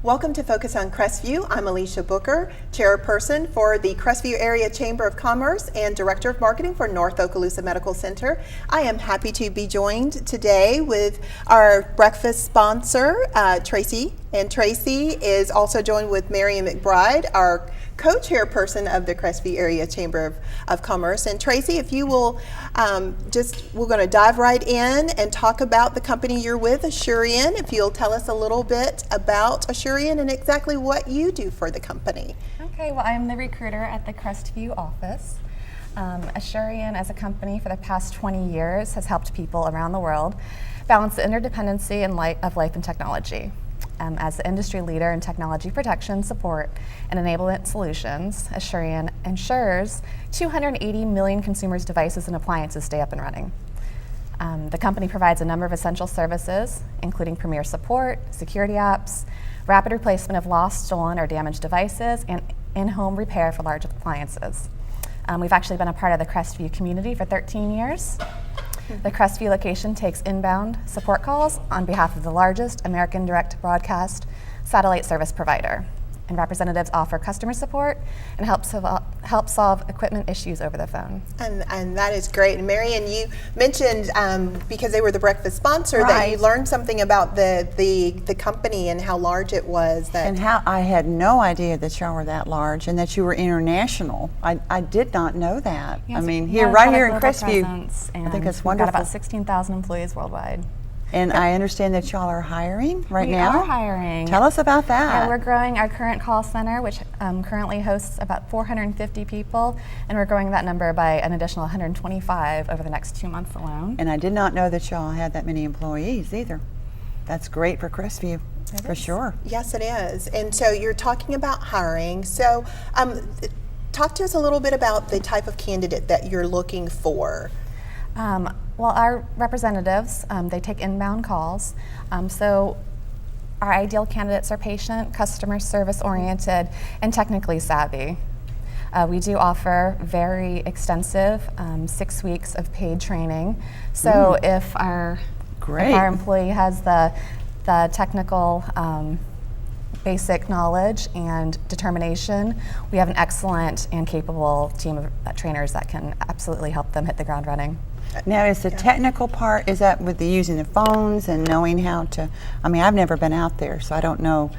Welcome to Focus on Crestview. I'm Alicia Booker, chairperson for the Crestview Area Chamber of Commerce and director of marketing for North Okaloosa Medical Center. I am happy to be joined today with our breakfast sponsor, Tracy. And Tracy is also joined with Marion McBride, our co-chairperson of the Crestview Area Chamber of Commerce. And Tracy, if you will we're going to dive right in and talk about the company you're with, Assurion. If you'll tell us a little bit about Assurion and exactly what you do for the company. Okay, well, I'm the recruiter at the Crestview office. Assurion as a company for the past 20 years has helped people around the world balance the interdependency of life and technology. As the industry leader in technology protection, support, and enablement solutions, Assurion ensures 280 million consumers' devices and appliances stay up and running. The company provides a number of essential services, including premier support, security apps, rapid replacement of lost, stolen, or damaged devices, and in-home repair for large appliances. We've actually been a part of the Crestview community for 13 years. The Crestview location takes inbound support calls on behalf of the largest American direct broadcast satellite service provider. And representatives offer customer support and help solve equipment issues over the phone. And that is great. And Marion, you mentioned because they were the breakfast sponsor Right. that you learned something about the company and how large it was. And how I had no idea that y'all were that large and that you were international. I did not know that. Yes, I mean, yeah, right we've here got in a global Crestview, presence, I think it's We've wonderful. got about 16,000 employees worldwide. And I understand that y'all are hiring right now. We are hiring. Tell us about that. Yeah, we're growing our current call center, which currently hosts about 450 people, and we're growing that number by an additional 125 over the next 2 months alone. And I did not know that y'all had that many employees either. That's great for Crestview, for sure. Yes, it is. And so you're talking about hiring. So talk to us a little bit about the type of candidate that you're looking for. Well, our representatives, they take inbound calls. So our ideal candidates are patient, customer service oriented, and technically savvy. We do offer very extensive 6 weeks of paid training. So if our employee has the technical basic knowledge and determination, we have an excellent and capable team of trainers that can absolutely help them hit the ground running. Now, is the technical part, is that with the using the phones and knowing how to, I mean, I've never been out there, so I don't know.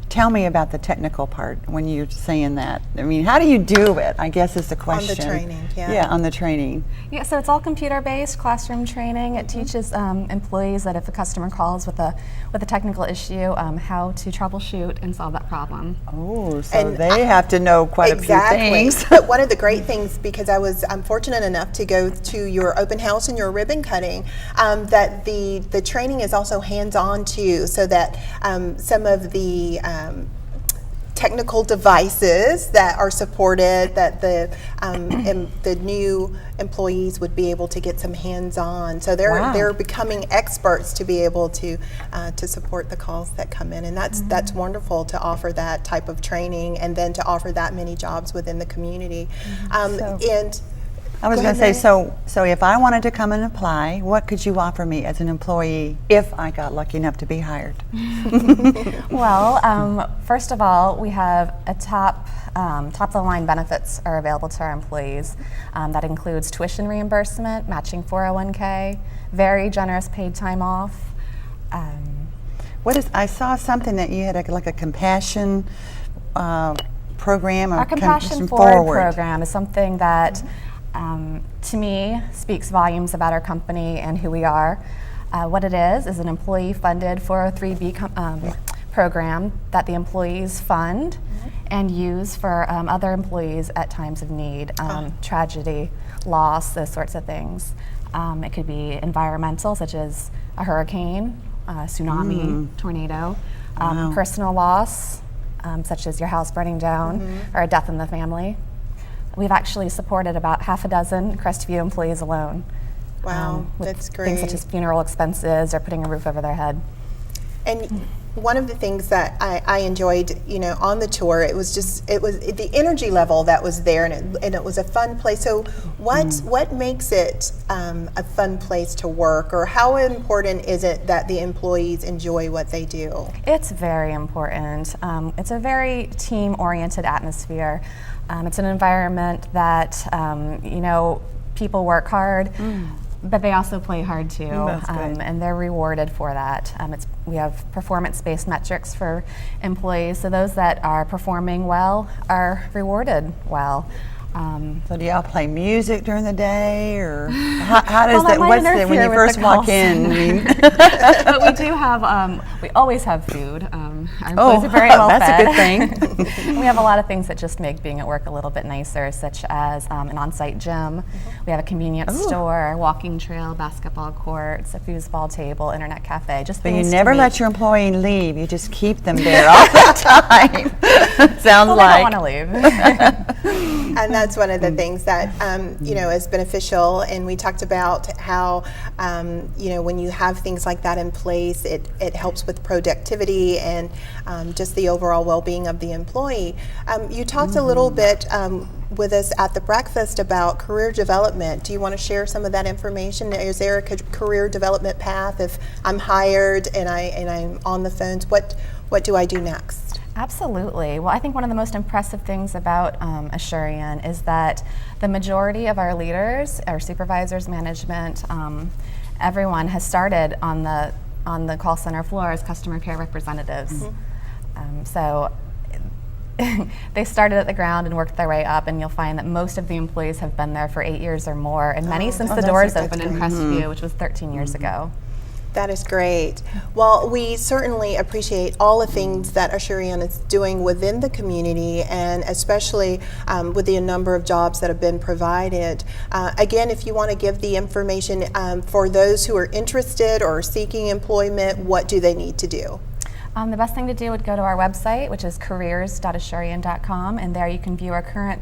Tell me about the technical part when you're saying that. I mean, how do you do it, I guess is the question. On the training, yeah. Yeah, on the training. Yeah, so it's all computer-based classroom training. It teaches employees that if a customer calls with a technical issue, how to troubleshoot and solve that problem. Oh, so they have to know quite a few things. But one of the great things, because I'm fortunate enough to go to your open house and your ribbon cutting, that the training is also hands-on too, so that some of the technical devices that are supported, that the new employees would be able to get some hands-on. So they're becoming experts to be able to support the calls that come in, and that's wonderful to offer that type of training and then to offer that many jobs within the community. And I was going to say, so if I wanted to come and apply, what could you offer me as an employee if I got lucky enough to be hired? Well, first of all, we have a top of the line benefits are available to our employees. That includes tuition reimbursement, matching 401k, very generous paid time off. I saw something that you had like a compassion program. Our Compassion Forward program is something that to me speaks volumes about our company and who we are. What it is an employee-funded 403B program that the employees fund and use for other employees at times of need, tragedy, loss, those sorts of things. It could be environmental, such as a hurricane, tsunami, tornado, personal loss, such as your house burning down or a death in the family. We've actually supported about half a dozen Crestview employees alone. Wow, that's great. Things such as funeral expenses or putting a roof over their head. And one of the things that I enjoyed, on the tour, it was the energy level that was there, and it was a fun place. So what makes it a fun place to work, or how important is it that the employees enjoy what they do? It's very important. It's a very team-oriented atmosphere. It's an environment that, people work hard, but they also play hard too, and they're rewarded for that. We have performance-based metrics for employees, so those that are performing well are rewarded well. So do y'all play music during the day, or how does Well, that? What's interfere when you with first the walk call in? I mean, But we do have, we always have food. Our employees are very well that's fed. a good thing. We have a lot of things that just make being at work a little bit nicer, such as an on-site gym. We have a convenience store, a walking trail, basketball courts, a foosball table, internet cafe. Just But you things to never make- let your employee leave. You just keep them there all the time. Sounds Well, like. they don't want to leave. And that's one of the things that is beneficial. And we talked about how when you have things like that in place, it helps with productivity and just the overall well-being of the employee. You talked a little bit with us at the breakfast about career development. Do you want to share some of that information? Is there a career development path if I'm hired and I'm on the phones? What do I do next? Absolutely. Well, I think one of the most impressive things about Assurion is that the majority of our leaders, our supervisors, management, everyone has started on the call center floor as customer care representatives. So they started at the ground and worked their way up, and you'll find that most of the employees have been there for 8 years or more, and many since the doors opened in Crestview, which was 13 years ago. That is great. Well, we certainly appreciate all the things that Assurion is doing within the community, and especially with the number of jobs that have been provided. Again, if you want to give the information for those who are interested or seeking employment, what do they need to do? The best thing to do would go to our website, which is careers.assurion.com, and there you can view our current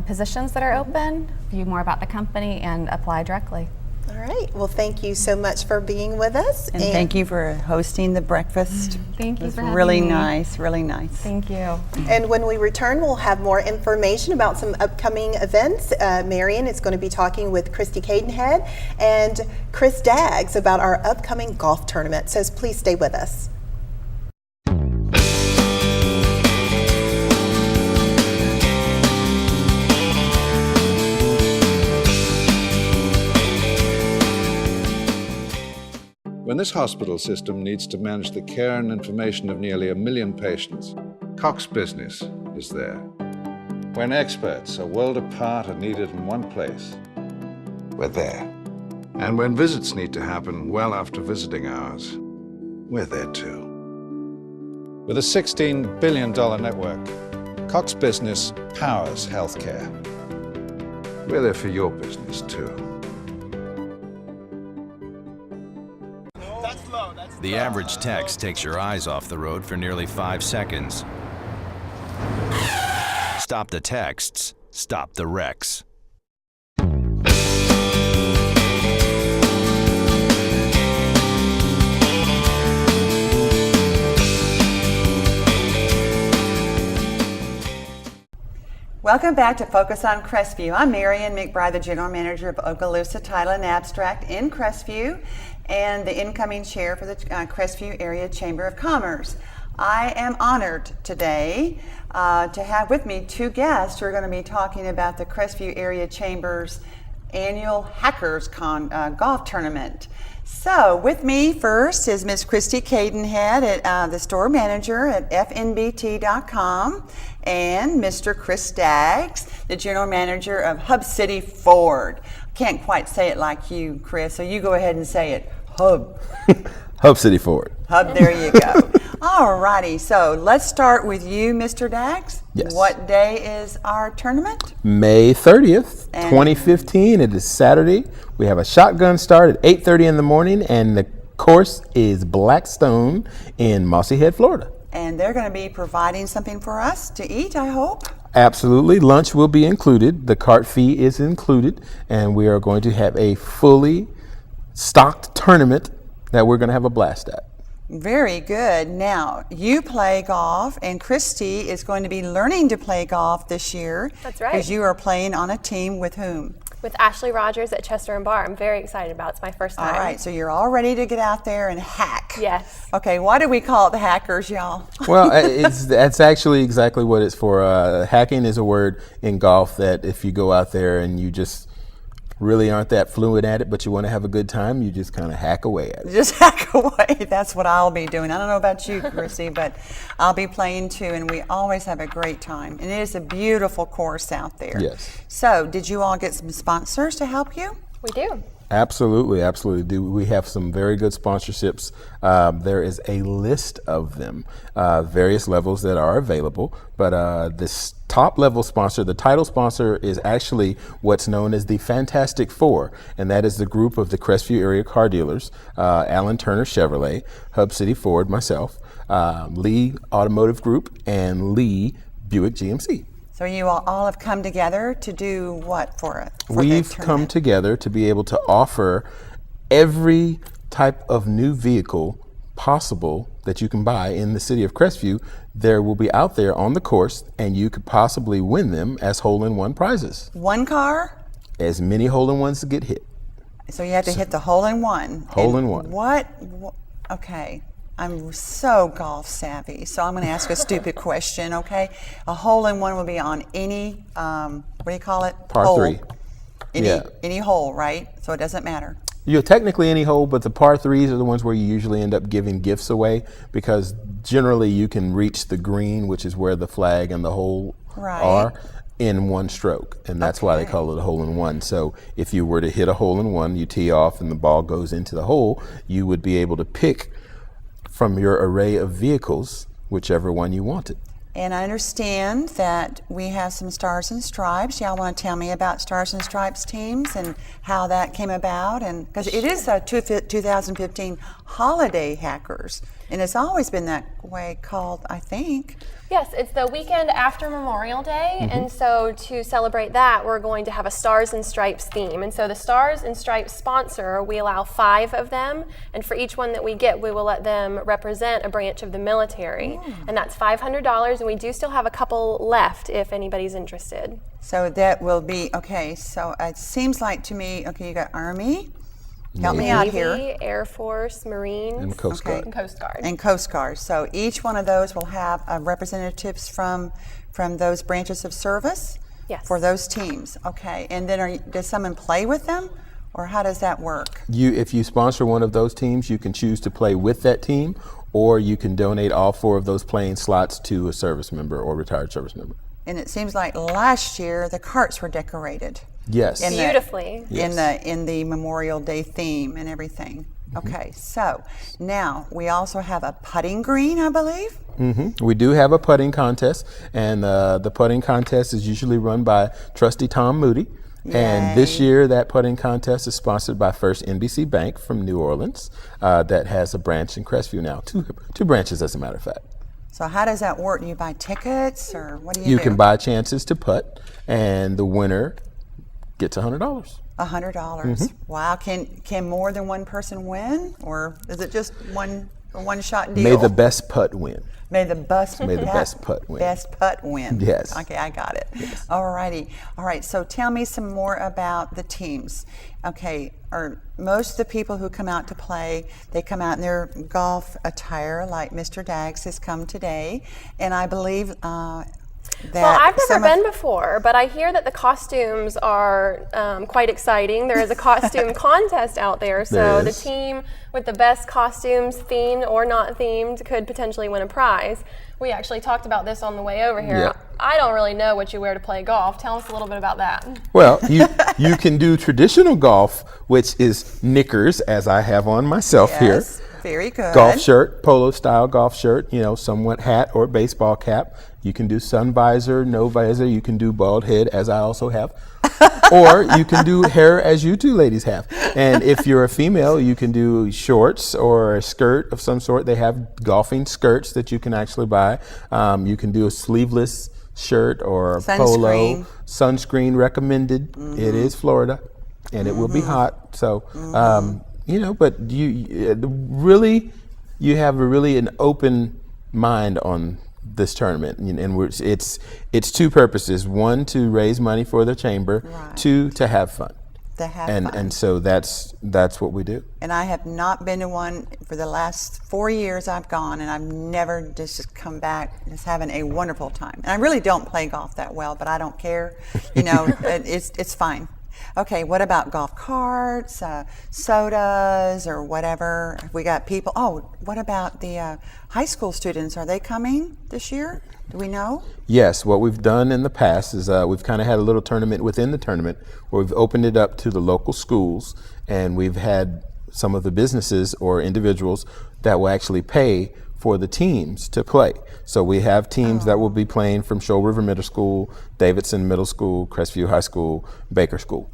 positions that are open, view more about the company, and apply directly. All right. Well, thank you so much for being with us. And thank you for hosting the breakfast. Thank you It was for having really me. nice, really nice. Thank you. And when we return, we'll have more information about some upcoming events. Marion is going to be talking with Christy Cadenhead and Chris Daggs about our upcoming golf tournament. So please stay with us. When this hospital system needs to manage the care and information of nearly 1 million patients, Cox Business is there. When experts a world apart are needed in one place, we're there. And when visits need to happen well after visiting hours, we're there too. With a $16 billion network, Cox Business powers healthcare. We're there for your business too. The average text takes your eyes off the road for nearly 5 seconds. Stop the texts, stop the wrecks. Welcome back to Focus on Crestview. I'm Marion McBride, the General Manager of Okaloosa Title and Abstract in Crestview, and the incoming chair for the Crestview Area Chamber of Commerce. I am honored today to have with me two guests who are going to be talking about the Crestview Area Chamber's annual Hackers Golf Tournament. So with me first is Ms. Christy Cadenhead, the store manager at fnbt.com, and Mr. Chris Daggs, the general manager of Hub City Ford. Can't quite say it like you, Chris, so you go ahead and say it. Hub. Hub City Ford. Hub, there you go. All righty, so let's start with you, Mr. Daggs. Yes. What day is our tournament? May 30th, And- 2015. It is Saturday. We have a shotgun start at 8:30 in the morning, and the course is Blackstone in Mossy Head, Florida. And they're going to be providing something for us to eat, I hope. Absolutely. Lunch will be included. The cart fee is included, and we are going to have a fully stocked tournament that we're going to have a blast at. Very good. Now, you play golf, and Christy is going to be learning to play golf this year. That's right. Because you are playing on a team with whom? With Ashley Rogers at Chester and Bar. I'm very excited about it. It's my first time. All right, so you're all ready to get out there and hack. Yes. Okay, why do we call it the hackers, y'all? Well, that's actually exactly what it's for. Hacking is a word in golf that if you go out there and you just really aren't that fluent at it, but you want to have a good time, you just kind of hack away at it. Just hack away. That's what I'll be doing. I don't know about you, Chrissy, but I'll be playing too, and we always have a great time. And it is a beautiful course out there. Yes. So, did you all get some sponsors to help you? We do. Absolutely, absolutely. We have some very good sponsorships. There is a list of them, various levels that are available. But this top level sponsor, the title sponsor, is actually what's known as the Fantastic Four, and that is the group of the Crestview area car dealers: Allen Turner Chevrolet, Hub City Ford, myself, Lee Automotive Group, and Lee Buick GMC. So you all have come together to do what for it? We've come together to be able to offer every type of new vehicle possible that you can buy in the city of Crestview. There will be out there on the course, and you could possibly win them as hole-in-one prizes. One car? As many hole-in-ones to get hit. So you have to hit the hole-in-one. Hole-in-one. What? Okay. I'm so golf savvy, so I'm going to ask a stupid question, okay? A hole-in-one will be on any, what do you call it? Par hole. 3. Any hole, right? So it doesn't matter. You're technically any hole, but the par 3s are the ones where you usually end up giving gifts away, because generally you can reach the green, which is where the flag and the hole are, in one stroke, and that's why they call it a hole-in-one. So if you were to hit a hole-in-one, you tee off and the ball goes into the hole, you would be able to pick from your array of vehicles whichever one you wanted. And I understand that we have some Stars and Stripes. Y'all want to tell me about Stars and Stripes teams and how that came about? And because it is a 2015 Holiday Hackers, and it's always been that way called, I think. Yes, it's the weekend after Memorial Day, and so to celebrate that, we're going to have a Stars and Stripes theme. And so the Stars and Stripes sponsor, we allow 5 of them, and for each one that we get, we will let them represent a branch of the military. And that's $500, and we do still have a couple left if anybody's interested. So that will be, okay, so it seems like to me, okay, you got Army. Help me out here. Navy, Air Force, Marines, And Coast Guard. and Coast Guard. And Coast Guard. So each one of those will have representatives from those branches of service. Yes. For those teams. Okay. And then does someone play with them, or how does that work? If you sponsor one of those teams, you can choose to play with that team, or you can donate all 4 of those playing slots to a service member or retired service member. And it seems like last year the carts were decorated. Yes. Beautifully. In the Memorial Day theme and everything. Okay, so now we also have a putting green, I believe. We do have a putting contest, and the putting contest is usually run by Trusty Tom Moody. And this year, that putting contest is sponsored by First NBC Bank from New Orleans, that has a branch in Crestview now. Two branches, as a matter of fact. So how does that work? Do you buy tickets, or what do you do? You can buy chances to putt, and the winner gets $100. $100. Wow. Can more than one person win, or is it just one shot deal? May the best putt win. May the best putt win. Best putt win. Yes. Okay, I got it. Yes. All righty. All right. So tell me some more about the teams. Okay. Most of the people who come out to play, they come out in their golf attire, like Mr. Daggs has come today, and I believe. Well, I've never been before, but I hear that the costumes are quite exciting. There is a costume contest out there, so the team with the best costumes, themed or not themed, could potentially win a prize. We actually talked about this on the way over here. Yeah. I don't really know what you wear to play golf. Tell us a little bit about that. Well, you can do traditional golf, which is knickers, as I have on myself here. Very good. Golf shirt, polo style golf shirt, somewhat hat or baseball cap. You can do sun visor, no visor. You can do bald head, as I also have. Or you can do hair, as you two ladies have. And if you're a female, you can do shorts or a skirt of some sort. They have golfing skirts that you can actually buy. You can do a sleeveless shirt or a polo. Sunscreen recommended. It is Florida, and it will be hot. So, but really, you have really an open mind on this tournament, and it's two purposes: one, to raise money for the chamber; Right. two, to have fun. To have fun. And so that's what we do. And I have not been to one for the last 4 years I've gone, and I've never just come back just having a wonderful time. And I really don't play golf that well, but I don't care. It's fine. Okay, what about golf carts, sodas, or whatever? We got people. Oh, what about the high school students? Are they coming this year? Do we know? Yes, what we've done in the past is we've kind of had a little tournament within the tournament where we've opened it up to the local schools, and we've had some of the businesses or individuals that will actually pay for the teams to play. So we have teams that will be playing from Shoal River Middle School, Davidson Middle School, Crestview High School, Baker School.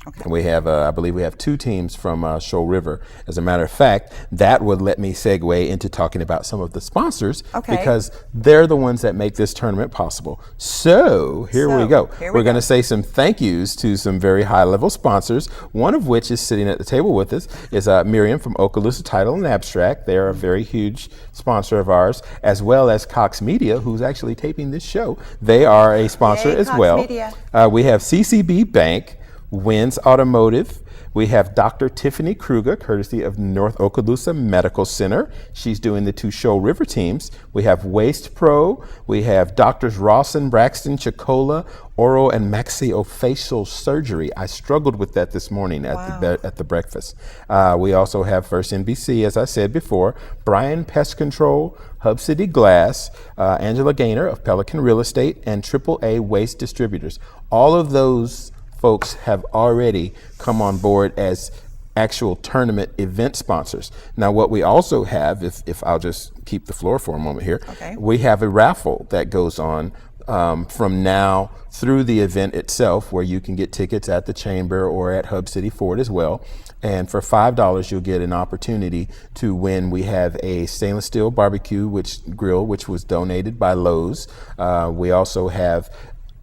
Okay. And we have, I believe we have 2 teams from Shoal River. As a matter of fact, that would let me segue into talking about some of the sponsors, Okay. because they're the ones that make this tournament possible. So here we go. We're going to say some thank yous to some very high-level sponsors, one of which is sitting at the table with us, is Miriam from Okaloosa Title and Abstract. They are a very huge sponsor of ours, as well as Cox Media, who's actually taping this show. They are a sponsor Yay, as Cox well. Media. We have CCB Bank, Wins Automotive. We have Dr. Tiffany Kruger, courtesy of North Okaloosa Medical Center. She's doing the 2 Shoal River teams. We have Waste Pro. We have Doctors Rawson, Braxton, Chicola, Oral and Maxillofacial Surgery. I struggled with that this morning at the breakfast. We also have First NBC, as I said before, Brian Pest Control, Hub City Glass, Angela Gaynor of Pelican Real Estate, and AAA Waste Distributors. All of those folks have already come on board as actual tournament event sponsors. Now, what we also have, if I'll just keep the floor for a moment here, Okay. we have a raffle that goes on from now through the event itself, where you can get tickets at the Chamber or at Hub City Ford as well. And for $5, you'll get an opportunity to win. We have a stainless steel barbecue grill, which was donated by Lowe's. We also have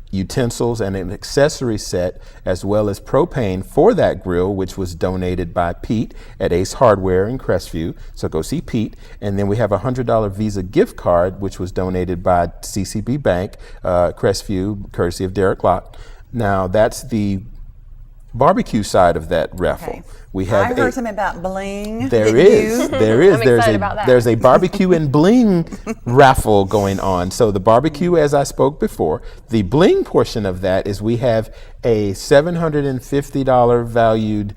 utensils and an accessory set, as well as propane for that grill, which was donated by Pete at Ace Hardware in Crestview. So go see Pete. And then we have a $100 Visa gift card, which was donated by CCB Bank, Crestview, courtesy of Derek Lott. Now that's the barbecue side of that raffle. Okay. We have I heard something about bling. There Didn't is. you? There is. I'm excited about that. There's a barbecue and bling raffle going on. So the barbecue, as I spoke before, the bling portion of that is we have a $750 valued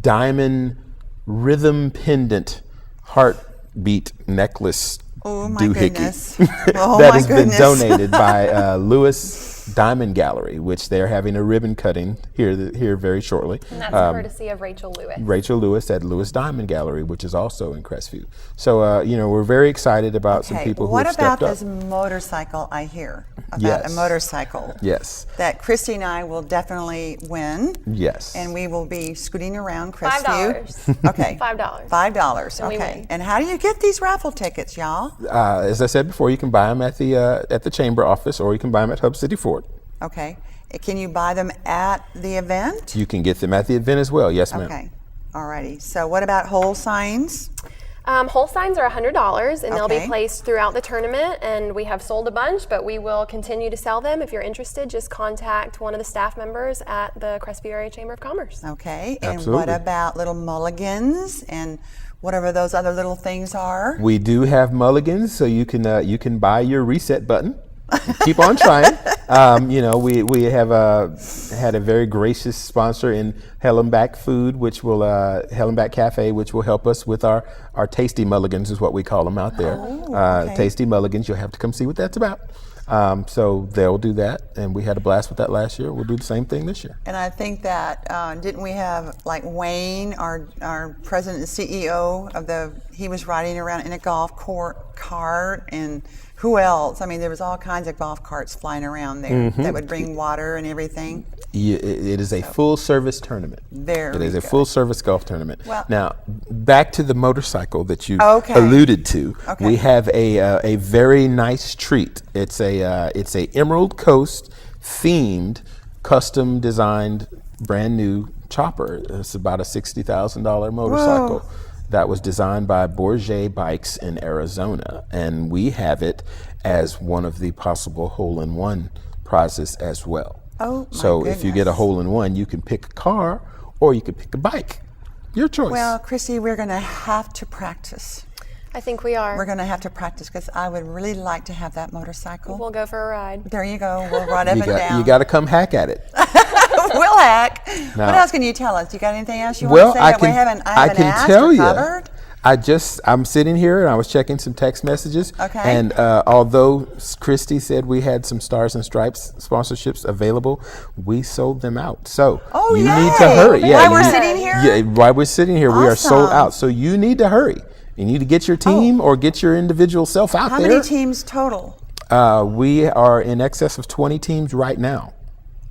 diamond rhythm pendant heartbeat necklace Oh my doohickey goodness. Oh that my has goodness. been donated by Lewis Diamond Gallery, which they're having a ribbon cutting here very shortly. And that's courtesy of Rachel Lewis. Rachel Lewis at Lewis Diamond Gallery, which is also in Crestview. So, we're very excited about some people who what have about stepped up. this motorcycle I hear? About Yes. a motorcycle. Yes. That Christy and I will definitely win. Yes. And we will be scooting around Crestview. $5. Okay. $5. $5. And we Okay. win. And how do you get these raffle tickets, y'all? As I said before, you can buy them at the Chamber office, or you can buy them at Hub City Ford. Okay. Can you buy them at the event? You can get them at the event as well. Yes, ma'am. Okay. Alrighty. So what about whole signs? Whole signs are $100, and they'll Okay. be placed throughout the tournament. And we have sold a bunch, but we will continue to sell them. If you're interested, just contact one of the staff members at the Crestview Area Chamber of Commerce. Okay. And Absolutely. what about little mulligans and whatever those other little things are? We do have mulligans, so you can buy your reset button. Keep on trying. We have had a very gracious sponsor in Hellenbach Food, which will Hellenbach Cafe, which will help us with our tasty mulligans, is what we call them out there. okay. Tasty mulligans. You'll have to come see what that's about. So they'll do that, and we had a blast with that last year. We'll do the same thing this year. And I think that didn't we have like Wayne, our president and CEO he was riding around in a golf cart, and who else? I mean, there was all kinds of golf carts flying around there that would bring water and everything. Yeah, it is a full service tournament. Very It is a good. full service golf tournament. Well- Now, back to the motorcycle that you Okay. alluded to. Okay. We have a very nice treat. It's a Emerald Coast themed, custom designed, brand new chopper. It's about a $60,000 motorcycle. that was designed by Bourget Bikes in Arizona, and we have it as one of the possible hole-in-one prizes as well. Oh, my So if you get a goodness. hole-in-one, you can pick a car or you can pick a bike. Your choice. Well, Christy, we're going to have to practice. I think we are. We're going to have to practice because I would really like to have that motorcycle. We'll go for a ride. There you go. We'll ride up and down. You got to come hack at it. We'll hack. Now- What else can you tell us? You got anything else you Well, want to say I that we can, haven't, I I haven't can asked tell or you. covered? I'm sitting here and I was checking some text messages. Okay. And although Christy said we had some Stars and Stripes sponsorships available, we sold them out. So Oh, you yay. need to hurry. While we're you- sitting here? Yeah, while we're sitting here, we are sold Awesome. out. So you need to hurry. You need to get your team or get your individual self out How there. many teams total? We are in excess of 20 teams right now.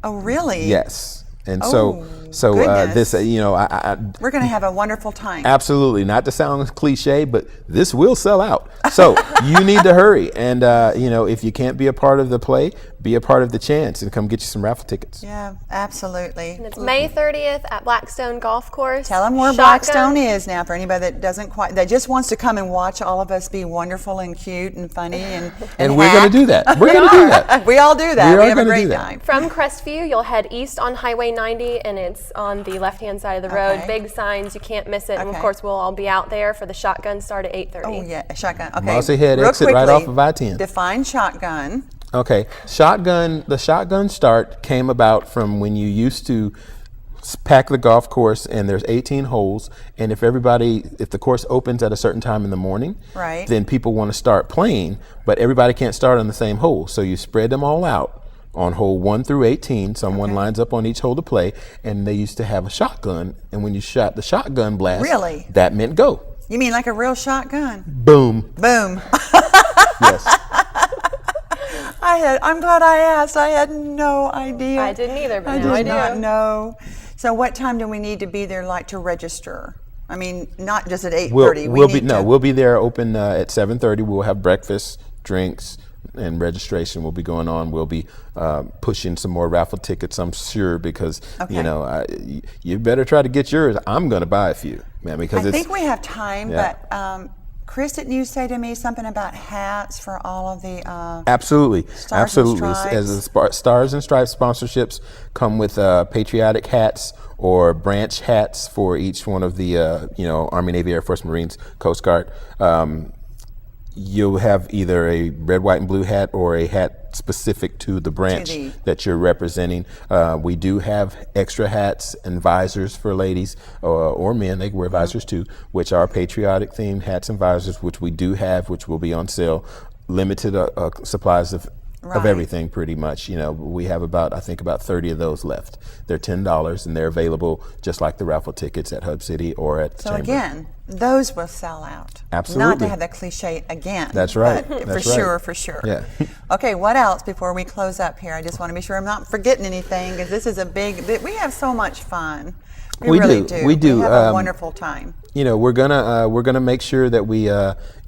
Oh, really? Yes. And Oh, so goodness. this, I We're going to have a wonderful time. absolutely, not to sound cliche, but this will sell out. So you need to hurry. And, if you can't be a part of the play, be a part of the chance and come get you some raffle tickets. Yeah, absolutely. And it's May 30th at Blackstone Golf Course. Tell them where Shotgun. Blackstone is now for anybody that just wants to come and watch all of us be wonderful and cute and funny and We're going to do that. We're going to do that. We all do that. We We, are have a gonna do great that. time. From Crestview, you'll head east on Highway 90, and it's on the left-hand side of the road. Okay. Big signs, you can't miss it. And of Okay. course, we'll all be out there for the shotgun start at 8:30. Oh, yeah, a shotgun. Okay. Mossy Head real exit right quickly, off of I-10. Define shotgun. Okay, the shotgun start came about from when you used to pack the golf course and there's 18 holes, and if the course opens at a certain time in the morning, Right. then people want to start playing, but everybody can't start on the same hole, so you spread them all out. On hole 1 through 18, someone lines up on each hole to play, and they used to have a shotgun, and when you shot the shotgun blast, Really? that meant go. You mean like a real shotgun? Boom. Boom. Yes. I'm glad I asked. I had no idea. I didn't either, but I now I did not do. know. So what time do we need to be there, like, to register? I mean, not just at 8:30. We'll be there open at 7:30. We'll have breakfast, drinks, and registration will be going on. We'll be pushing some more raffle tickets, I'm sure, because Okay. you better try to get yours. I'm going to buy a few, man, because I it's think we have time, Yeah. but Chris, didn't you say to me something about hats for all of the? absolutely, and absolutely. As the Stars and Stripes sponsorships come with patriotic hats or branch hats for each one of the Army, Navy, Air Force, Marines, Coast Guard. You'll have either a red, white, and blue hat or a hat specific to the branch that you're representing. We do have extra hats and visors for ladies or men. They can wear visors too, which are patriotic themed hats and visors, which we do have, which will be on sale. Limited supplies of everything, pretty much. We have about 30 of those left. They're $10 and they're available just like the raffle tickets at Hub City or at the So Chamber. again, those will sell out. Absolutely. Not to have that cliche again. That's right. but That's for right. sure, for sure. Yeah. Okay, what else before we close up here? I just want to be sure I'm not forgetting anything because this is we have so much fun. We really do. We do. We have a wonderful time. We're gonna make sure that we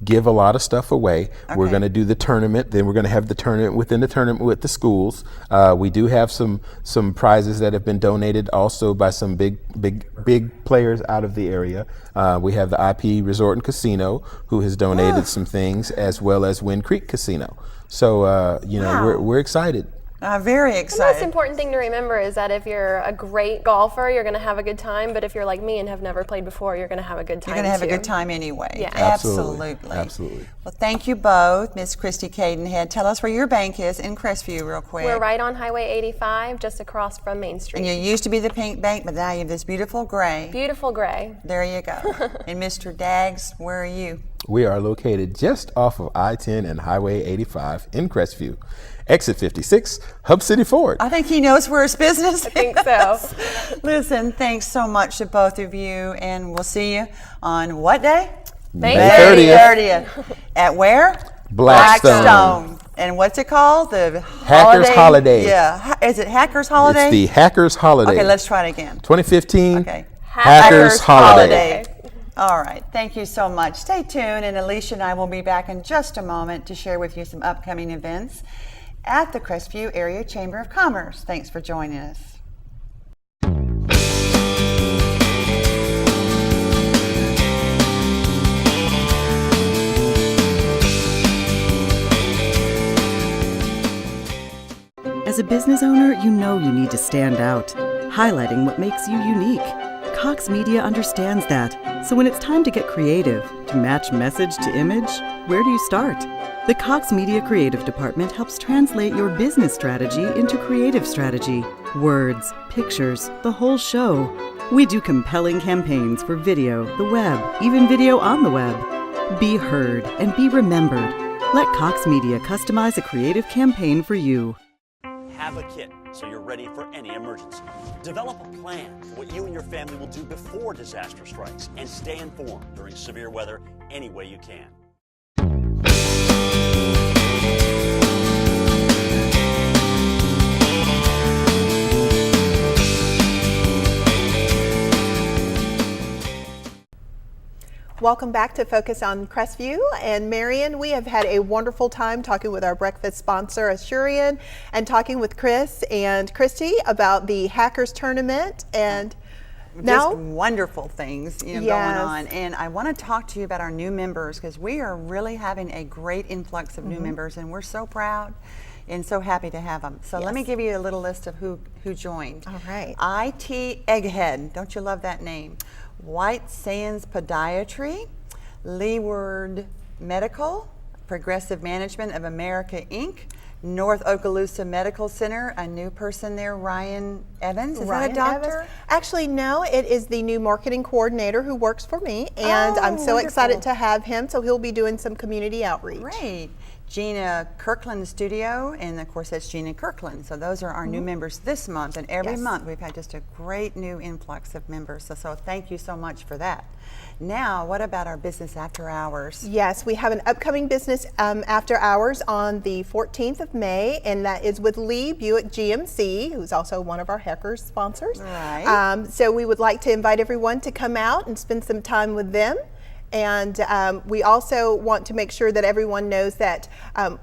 give a lot of stuff away. We're Okay. gonna do the tournament. Then we're gonna have the tournament within the tournament with the schools. We do have some prizes that have been donated also by some big players out of the area. We have the IP Resort and Casino who has donated some things, as well as Wind Creek Casino. So Wow. we're excited. Very The most excited. important thing to remember is that if you're a great golfer, you're going to have a good time. But if you're like me and have never played before, you're going to have a good time. You're going to have a too. good time anyway. Yeah. Absolutely. Absolutely. Well, thank you both. Miss Christy Cadenhead, tell us where your bank is in Crestview real quick. We're right on Highway 85, just across from Main Street. And you used to be the pink bank, but now you have this beautiful gray. Beautiful gray. There you go. And Mr. Daggs, where are you? We are located just off of I-10 and Highway 85 in Crestview. Exit 56, Hub City Ford. I think he knows where his business is. I think so. Listen, thanks so much to both of you, and we'll see you on what day? May 30th. 30th. At where? Blackstone. And what's it called? The Hackers Holiday. Yeah. Is it Hackers Holiday? It's the Hackers Holiday. Okay, let's try it again. 2015 Okay. Hackers Holiday. All right. Thank you so much. Stay tuned, and Alicia and I will be back in just a moment to share with you some upcoming events at the Crestview Area Chamber of Commerce. Thanks for joining us. business owner, you know you need to stand out, highlighting what makes you unique. Cox Media understands that, so when it's time to get creative, to match message to image, where do you start? The Cox Media Creative Department helps translate your business strategy into creative strategy. Words, pictures, the whole show. We do compelling campaigns for video, the web, even video on the web. Be heard and be remembered. Let Cox Media customize a creative campaign for you. Have a kit so you're ready for any emergency. Develop a plan for what you and your family will do before disaster strikes, and stay informed during severe weather any way you can. Welcome back to Focus on Crestview. And Marion, we have had a wonderful time talking with our breakfast sponsor, Assurian, and talking with Chris and Christy about the Hackers Tournament. And now, just wonderful things going on. And I want to talk to you about our new members, because we are really having a great influx of new members, and we're so proud and so happy to have them. So let me give you a little list of who joined. All right. IT Egghead, don't you love that name? White Sands Podiatry, Leeward Medical, Progressive Management of America, Inc., North Okaloosa Medical Center, a new person there, Ryan Evans. Is that a doctor? Evans. Actually, no, it is the new marketing coordinator who works for me, and I'm so excited to have him. So he'll be doing some community outreach. Great. Gina Kirkland Studio, and of course that's Gina Kirkland. So those are our new members this month, and every month we've had just a great new influx of members. So thank you so much for that. Now, what about our business after hours? Yes, we have an upcoming business after hours on the 14th of May, and that is with Lee Buick GMC, who's also one of our Hackers sponsors. Right. So we would like to invite everyone to come out and spend some time with them. And we also want to make sure that everyone knows that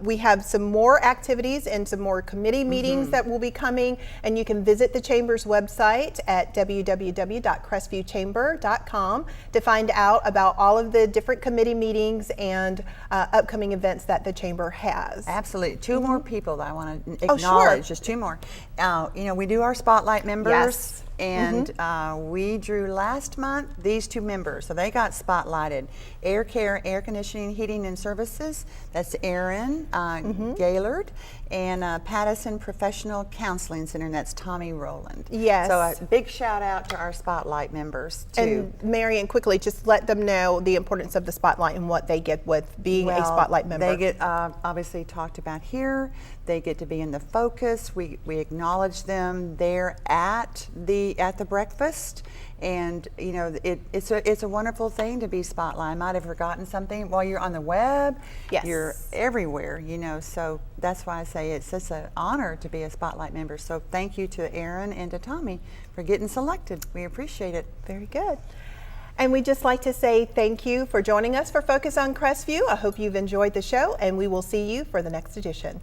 we have some more activities and some more committee meetings that will be coming, and you can visit the Chamber's website at www.crestviewchamber.com to find out about all of the different committee meetings and upcoming events that the Chamber has. Absolutely. Two more people that I want to acknowledge, just two more. We do our Spotlight members. Yes. And we drew last month these two members, so they got spotlighted. Air Care, Air Conditioning, Heating and Services, that's Aaron Gaylord, and Pattison Professional Counseling Center, and that's Tommy Rowland. Yes. So a big shout out to our Spotlight members too. And Marion, quickly, just let them know the importance of the Spotlight and what they get with being a Spotlight member. They get obviously talked about here. They get to be in the focus. We acknowledge them there at the breakfast, and it's a wonderful thing to be Spotlight. I might have forgotten something while you're on the web. Yes. You're everywhere, so that's why I say it's such an honor to be a Spotlight member. So thank you to Aaron and to Tommy for getting selected. We appreciate it. Very good. And we'd just like to say thank you for joining us for Focus on Crestview. I hope you've enjoyed the show, and we will see you for the next edition.